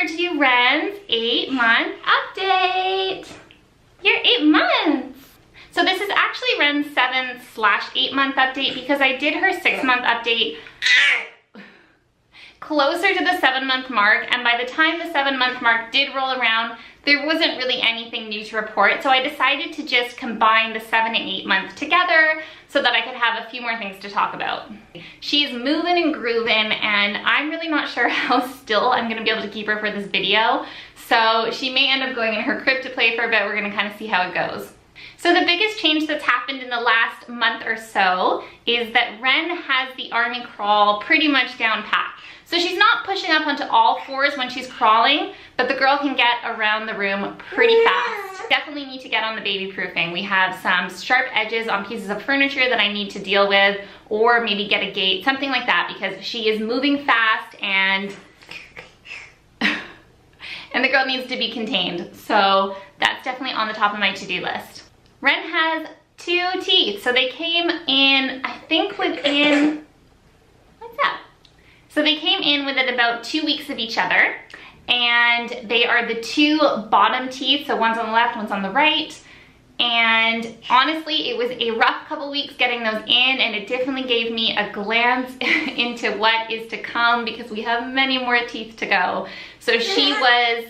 here to do Wren's 8-month update. You're 8 months. So this is actually Wren's 7/8-month update because I did her 6-month update closer to the 7-month mark, and by the time the 7-month mark did roll around, there wasn't really anything new to report, so I decided to just combine the 7 and 8 months together so that I could have a few more things to talk about. She's moving and grooving, and I'm really not sure how still I'm gonna be able to keep her for this video, so she may end up going in her crib to play for a bit. We're gonna kind of see how it goes. So the biggest change that's happened in the last month or so is that Wren has the army crawl pretty much down pat. So she's not pushing up onto all fours when she's crawling, but the girl can get around the room pretty fast. Definitely need to get on the baby proofing. We have some sharp edges on pieces of furniture that I need to deal with, or maybe get a gate, something like that, because she is moving fast and the girl needs to be contained. So that's definitely on the top of my to-do list. Wren has 2 teeth. So they came in, I think within, what's that? So they came in within about 2 weeks of each other, and they are the 2 bottom teeth. So one's on the left, one's on the right. And honestly, it was a rough couple weeks getting those in, and it definitely gave me a glance into what is to come because we have many more teeth to go. So she was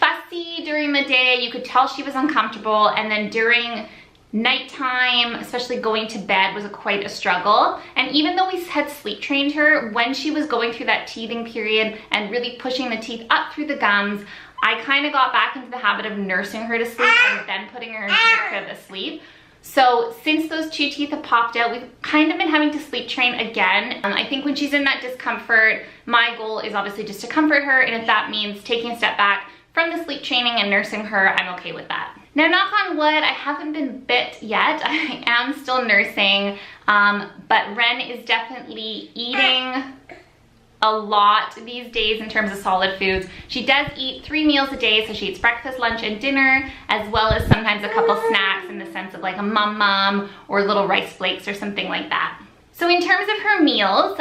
fussy during the day. You could tell she was uncomfortable, and then during nighttime, especially going to bed, was quite a struggle. And even though we had sleep trained her, when she was going through that teething period and really pushing the teeth up through the gums, I kind of got back into the habit of nursing her to sleep and then putting her into the crib to sleep. So since those 2 teeth have popped out, we've kind of been having to sleep train again. I think when she's in that discomfort, my goal is obviously just to comfort her, and if that means taking a step back from the sleep training and nursing her, I'm okay with that. Now, knock on wood, I haven't been bit yet. I am still nursing, but Wren is definitely eating a lot these days in terms of solid foods. She does eat 3 meals a day, so she eats breakfast, lunch, and dinner, as well as sometimes a couple snacks in the sense of like a mum or little rice flakes or something like that. So in terms of her meals,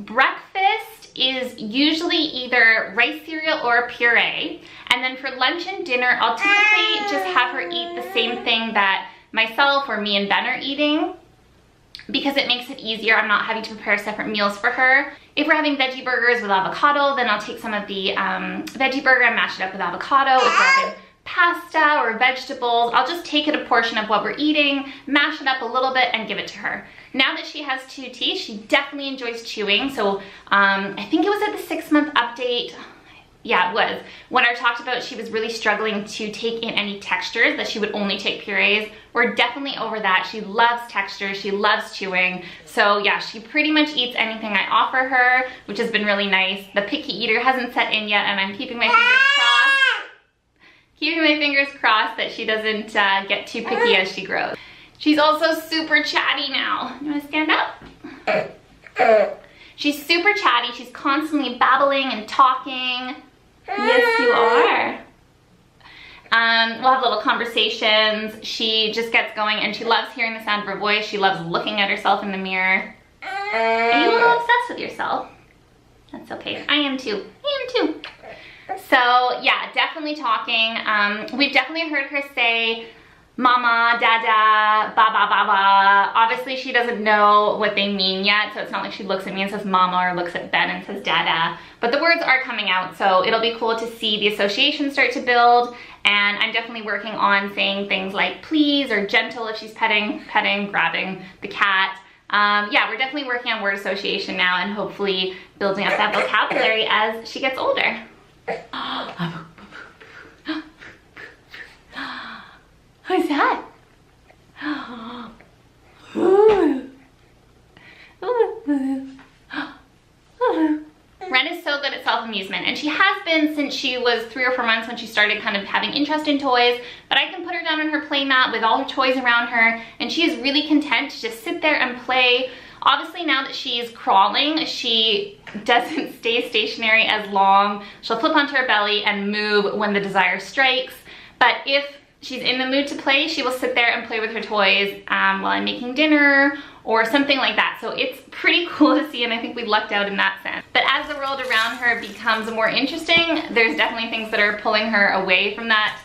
breakfast is usually either rice cereal or a puree. And then for lunch and dinner, I'll typically just have her eat the same thing that myself or me and Ben are eating, because it makes it easier. I'm not having to prepare separate meals for her. If we're having veggie burgers with avocado, then I'll take some of the veggie burger and mash it up with avocado. If we're having pasta or vegetables, I'll just take it a portion of what we're eating, mash it up a little bit, and give it to her. Now that she has 2 teeth, she definitely enjoys chewing. So I think it was at the 6-month update. Yeah, it was. When I talked about she was really struggling to take in any textures, that she would only take purees. We're definitely over that. She loves textures, she loves chewing. So yeah, she pretty much eats anything I offer her, which has been really nice. The picky eater hasn't set in yet, and I'm keeping my fingers crossed. Keeping my fingers crossed that she doesn't get too picky as she grows. She's also super chatty now. You wanna stand up? She's super chatty. She's constantly babbling and talking. Yes, you are. We'll have little conversations. She just gets going, and she loves hearing the sound of her voice. She loves looking at herself in the mirror. Are you a little obsessed with yourself? That's okay. I am too. I am too. So yeah, definitely talking. We've definitely heard her say mama, dada, baba, baba. Obviously she doesn't know what they mean yet, so it's not like she looks at me and says mama or looks at Ben and says dada, but the words are coming out, so it'll be cool to see the association start to build. And I'm definitely working on saying things like please or gentle if she's petting, grabbing the cat. Yeah, we're definitely working on word association now, and hopefully building up that vocabulary as she gets older. Who's that? Wren is so good at self-amusement, and she has been since she was 3 or 4 months, when she started kind of having interest in toys. But I can put her down on her play mat with all her toys around her, and she is really content to just sit there and play. Obviously, now that she's crawling, she doesn't stay stationary as long. She'll flip onto her belly and move when the desire strikes. But if she's in the mood to play, she will sit there and play with her toys while I'm making dinner or something like that. So it's pretty cool to see, and I think we lucked out in that sense. But as the world around her becomes more interesting, there's definitely things that are pulling her away from that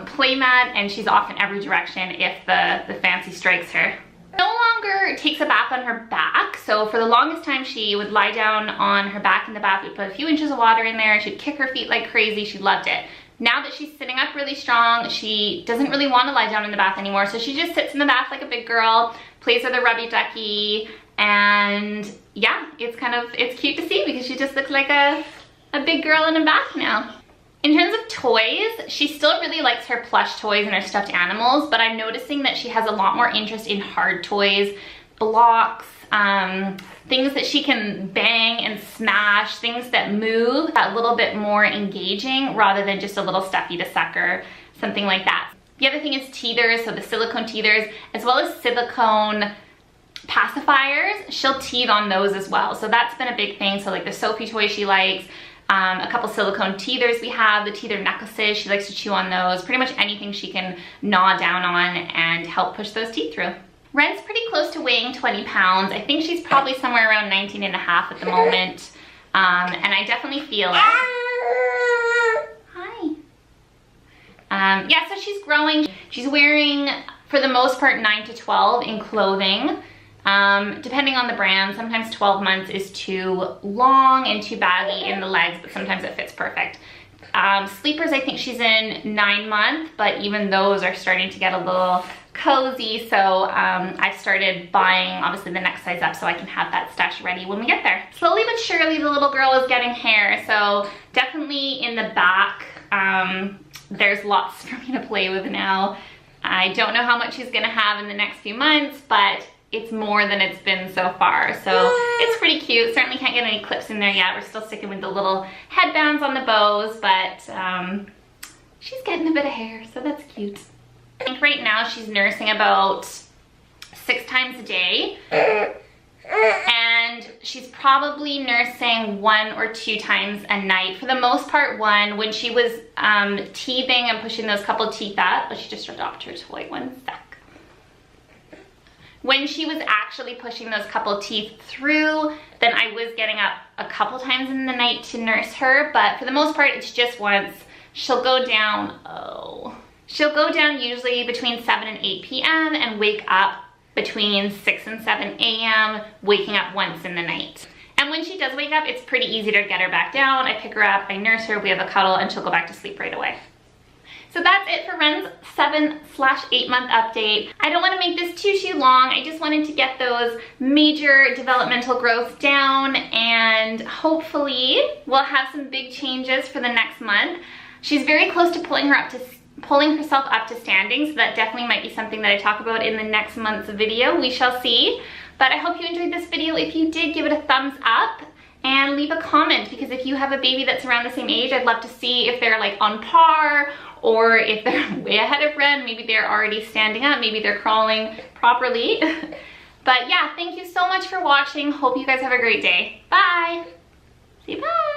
play mat, and she's off in every direction if the fancy strikes her. No longer takes a bath on her back. So for the longest time, she would lie down on her back in the bath. We'd put a few inches of water in there. She'd kick her feet like crazy. She loved it. Now that she's sitting up really strong, she doesn't really want to lie down in the bath anymore. So she just sits in the bath like a big girl, plays with a rubby ducky, and yeah, it's cute to see because she just looks like a big girl in a bath now. In terms of toys, she still really likes her plush toys and her stuffed animals, but I'm noticing that she has a lot more interest in hard toys, blocks, things that she can bang and smash, things that move, a little bit more engaging rather than just a little stuffy to suck or something like that. The other thing is teethers, so the silicone teethers, as well as silicone pacifiers. She'll teeth on those as well, so that's been a big thing. So like the Sophie toy she likes, a couple silicone teethers we have, the teether necklaces, she likes to chew on those. Pretty much anything she can gnaw down on and help push those teeth through. Wren's pretty close to weighing 20 pounds. I think she's probably somewhere around 19 and a half at the moment. And I definitely feel it. Hi. Yeah, so she's growing. She's wearing, for the most part, 9 to 12 in clothing. Depending on the brand, sometimes 12 months is too long and too baggy in the legs, but sometimes it fits perfect. Sleepers, I think she's in 9 months, but even those are starting to get a little cozy. So I've started buying, obviously, the next size up so I can have that stash ready when we get there. Slowly but surely, the little girl is getting hair. So definitely in the back, there's lots for me to play with now. I don't know how much she's gonna have in the next few months, but it's more than it's been so far. So it's pretty cute. Certainly can't get any clips in there yet. We're still sticking with the little headbands on the bows, but she's getting a bit of hair, so that's cute. I think right now she's nursing about 6 times a day. And she's probably nursing 1 or 2 times a night. For the most part, 1. When she was teething and pushing those couple teeth up, but she just dropped her toy, 1 sec. When she was actually pushing those couple teeth through, then I was getting up a couple times in the night to nurse her, but for the most part, it's just once. She'll go down, she'll go down usually between 7 and 8 p.m. and wake up between 6 and 7 a.m., waking up once in the night. And when she does wake up, it's pretty easy to get her back down. I pick her up, I nurse her, we have a cuddle, and she'll go back to sleep right away. So that's it for Wren's 7/8 month update. I don't want to make this too long. I just wanted to get those major developmental growths down, and hopefully we'll have some big changes for the next month. She's very close to pulling herself up to standing, so that definitely might be something that I talk about in the next month's video. We shall see. But I hope you enjoyed this video. If you did, give it a thumbs up and leave a comment, because if you have a baby that's around the same age, I'd love to see if they're like on par, or if they're way ahead of Wren. Maybe they're already standing up, maybe they're crawling properly. But yeah, thank you so much for watching. Hope you guys have a great day. Bye. Say bye.